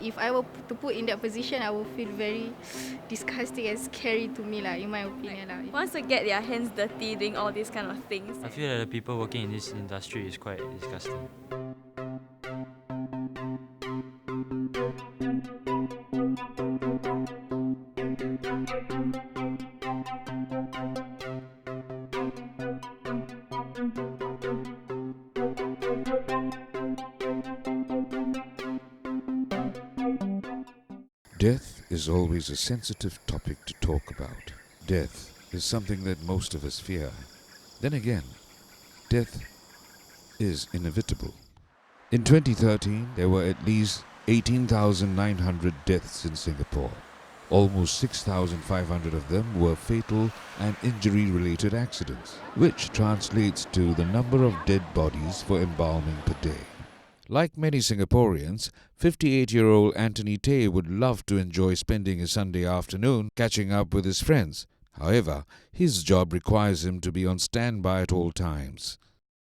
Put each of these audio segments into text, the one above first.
if I were to put in that position, I would feel very disgusting and scary to me, in my opinion. Wants to get their hands dirty doing all these kind of things. I feel that the people working in this industry is quite disgusting. Death is always a sensitive topic to talk about. Death is something that most of us fear. Then again, death is inevitable. In 2013, there were at least 18,900 deaths in Singapore. Almost 6,500 of them were fatal and injury-related accidents, which translates to the number of dead bodies for embalming per day. Like many Singaporeans, 58-year-old Anthony Tay would love to enjoy spending his Sunday afternoon catching up with his friends. However, his job requires him to be on standby at all times.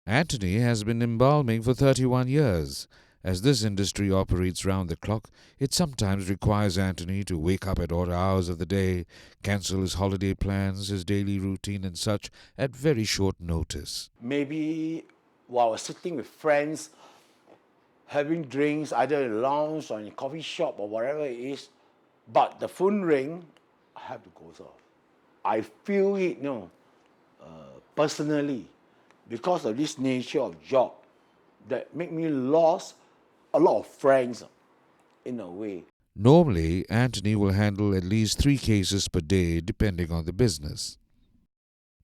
Anthony has been embalming for 31 years. As this industry operates round the clock, it sometimes requires Anthony to wake up at odd hours of the day, cancel his holiday plans, his daily routine and such at very short notice. Maybe while sitting with friends, having drinks either in a lounge or in a coffee shop or whatever it is, but the phone ring, I have to go off. I feel it, personally, because of this nature of job, that make me lost a lot of friends in a way. Normally, Anthony will handle at least 3 cases per day depending on the business.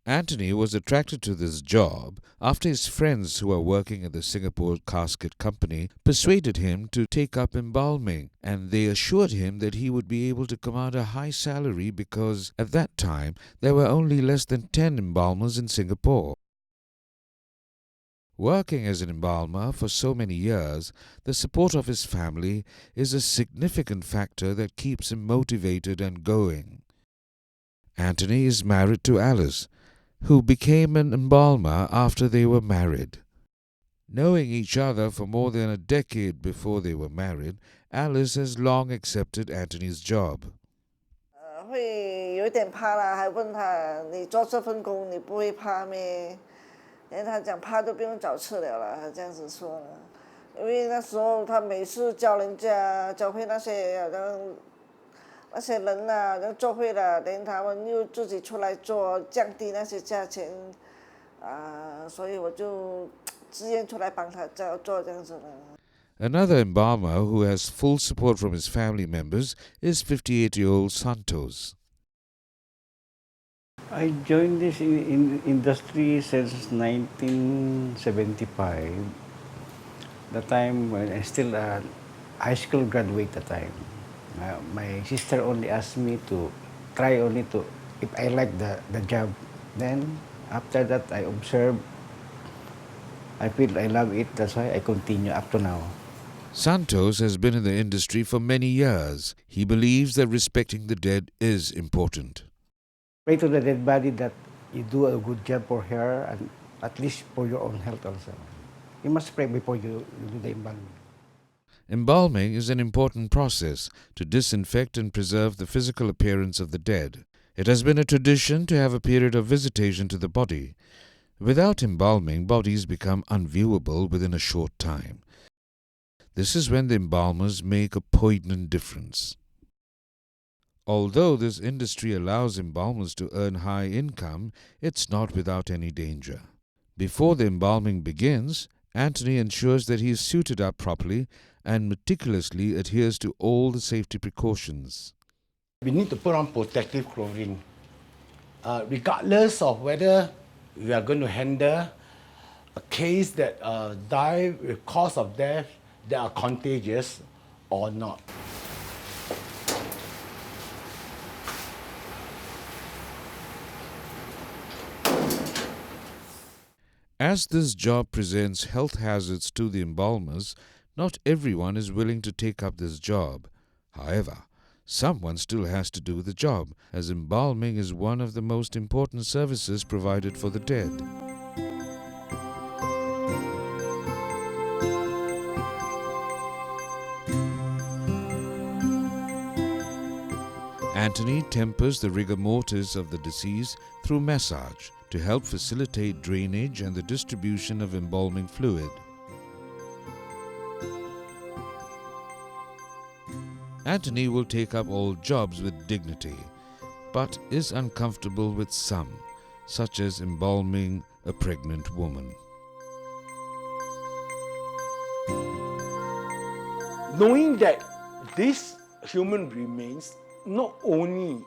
Anthony was attracted to this job after his friends who are working at the Singapore Casket Company persuaded him to take up embalming, and they assured him that he would be able to command a high salary because at that time there were only less than 10 embalmers in Singapore. Working as an embalmer for so many years, the support of his family is a significant factor that keeps him motivated and going. Anthony is married to Alice, who became an embalmer after they were married. Knowing each other for more than a decade before they were married, Alice has long accepted Anthony's job. 会有点怕啦，还问他你做这份工你不会怕咩？然后他讲怕都不用找吃了啦，他这样子说了。因为那时候他每次教人家教会那些人呐，然后做会了，连他们又自己出来做，降低那些价钱，所以我就自愿出来帮他做这样子了。Another embalmer who has full support from his family members is 58-year-old Santos. I joined this industry since 1975. The time when I still a high school graduate at the time. My sister only asked me to try only to, if I like the job. Then after that I observe, I feel I love it, that's why I continue up to now. Santos has been in the industry for many years. He believes that respecting the dead is important. Pray to the dead body that you do a good job for her and at least for your own health also. You must pray before you do the embalming. Embalming is an important process to disinfect and preserve the physical appearance of the dead. It has been a tradition to have a period of visitation to the body. Without embalming, bodies become unviewable within a short time. This is when the embalmers make a poignant difference. Although this industry allows embalmers to earn high income, it's not without any danger. Before the embalming begins, Anthony ensures that he is suited up properly and meticulously adheres to all the safety precautions. We need to put on protective clothing, regardless of whether we are going to handle a case that die with cause of death that are contagious or not. As this job presents health hazards to the embalmers, not everyone is willing to take up this job. However, someone still has to do the job, as embalming is one of the most important services provided for the dead. Anthony tempers the rigor mortis of the deceased through massage to help facilitate drainage and the distribution of embalming fluid. Anthony will take up all jobs with dignity, but is uncomfortable with some, such as embalming a pregnant woman. Knowing that this human remains not only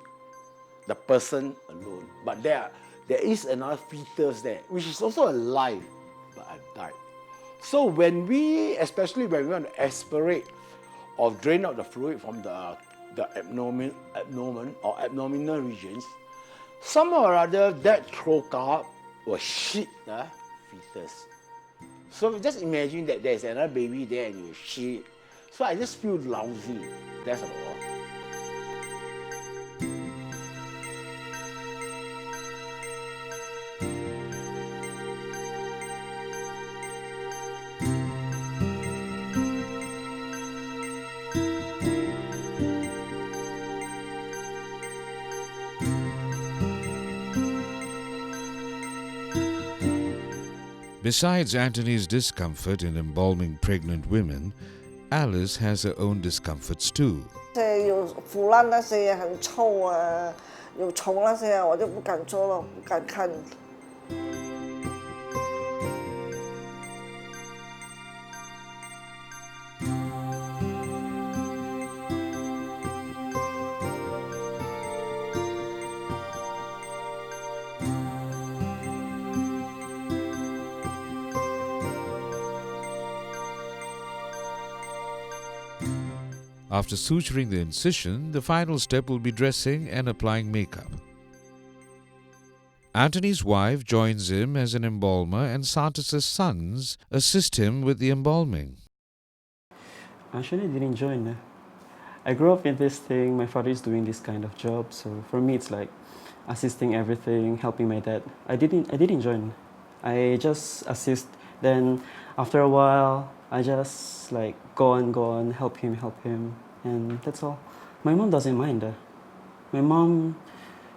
the person alone, but there is another fetus there, which is also alive, but have died. So when we, especially when we want to aspirate or drain out the fluid from the abdomen or abdominal regions, somehow or other that trocar will shit the fetus. So just imagine that there's another baby there and you shit. So I just feel lousy. That's all. Besides Anthony's discomfort in embalming pregnant women, Alice has her own discomforts too. 有腐烂那些很臭啊，有虫那些啊，我就不敢做了，不敢看。After suturing the incision, the final step will be dressing and applying makeup. Anthony's wife joins him as an embalmer and Santos' sons assist him with the embalming. Actually, I didn't join. I grew up in this thing. My father is doing this kind of job, so for me it's like assisting everything, helping my dad. I didn't join. I just assist. Then after a while, I just like go on, help him, and that's all. My mom doesn't mind. My mom,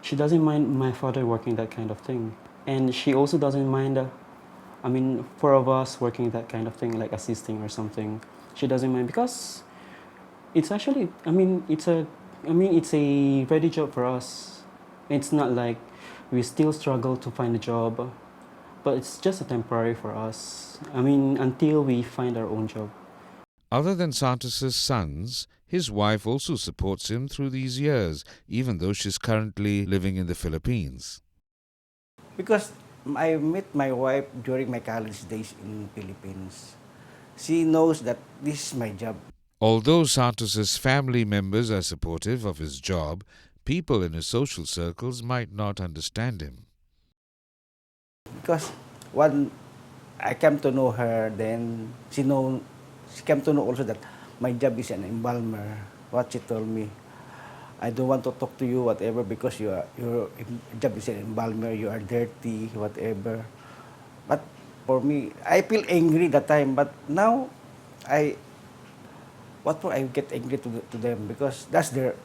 she doesn't mind my father working that kind of thing, and she also doesn't mind. I mean, four of us working that kind of thing, like assisting or something. She doesn't mind because it's actually, it's a ready job for us. It's not like we still struggle to find a job, but it's just a temporary for us. Until we find our own job. Other than Santos' sons, his wife also supports him through these years, even though she's currently living in the Philippines. Because I met my wife during my college days in Philippines. She knows that this is my job. Although Santos' family members are supportive of his job, people in his social circles might not understand him. Because when I came to know her, then she came to know also that my job is an embalmer. What she told me, I don't want to talk to you, whatever, because your job is an embalmer. You are dirty, whatever. But for me, I feel angry that time. But now, what for I get angry to them because that's their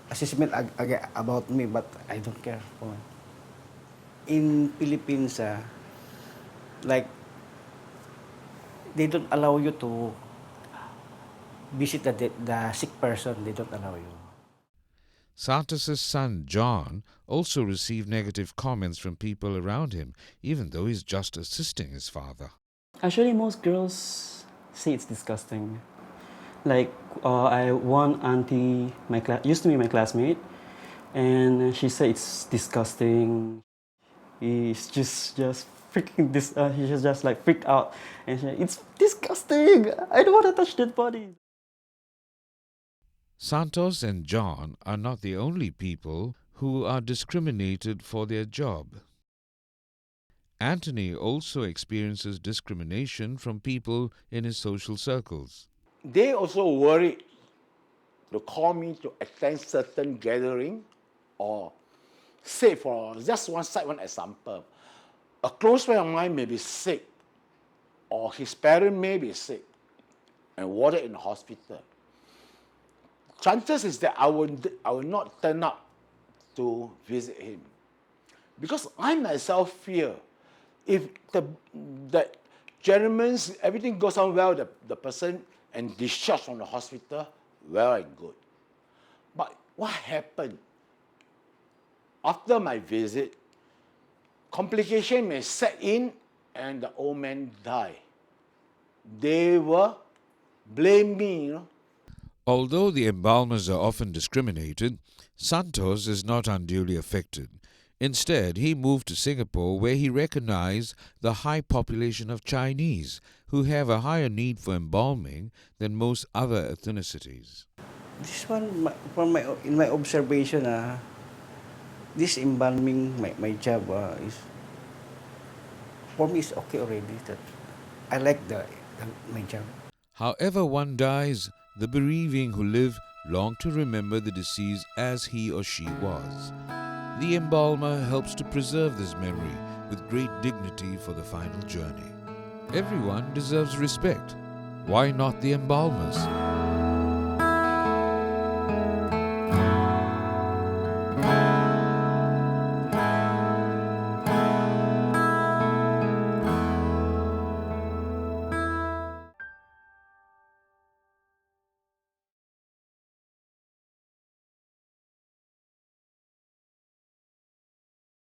assessment about me. But I don't care for me. In Philippines, like they don't allow you to visit the sick person. They don't allow you. Santos' son John also received negative comments from people around him, even though he's just assisting his father. Actually, most girls say it's disgusting. Like one auntie, used to be my classmate, and she said it's disgusting. He's just freaking he's just like freaked out, and she, it's disgusting. I don't want to touch that body. Santos and John are not the only people who are discriminated for their job. Anthony also experiences discrimination from people in his social circles. They also worried to call me to attend certain gathering or say for just one example. A close friend of mine may be sick or his parent may be sick and warded in the hospital. chances is that I will not turn up to visit him. Because I myself fear if that gentleman's everything goes on well, the person and discharged from the hospital, well and good. But what happened? After my visit, complication may set in and the old man die. They will blame me, you know. Although the embalmers are often discriminated, Santos is not unduly affected. Instead, he moved to Singapore where he recognized the high population of Chinese who have a higher need for embalming than most other ethnicities. This one, in my observation, this embalming, my job is, for me, is okay already. That I like my job. However one dies, the bereaving who live long to remember the deceased as he or she was. The embalmer helps to preserve this memory with great dignity for the final journey. Everyone deserves respect. Why not the embalmers?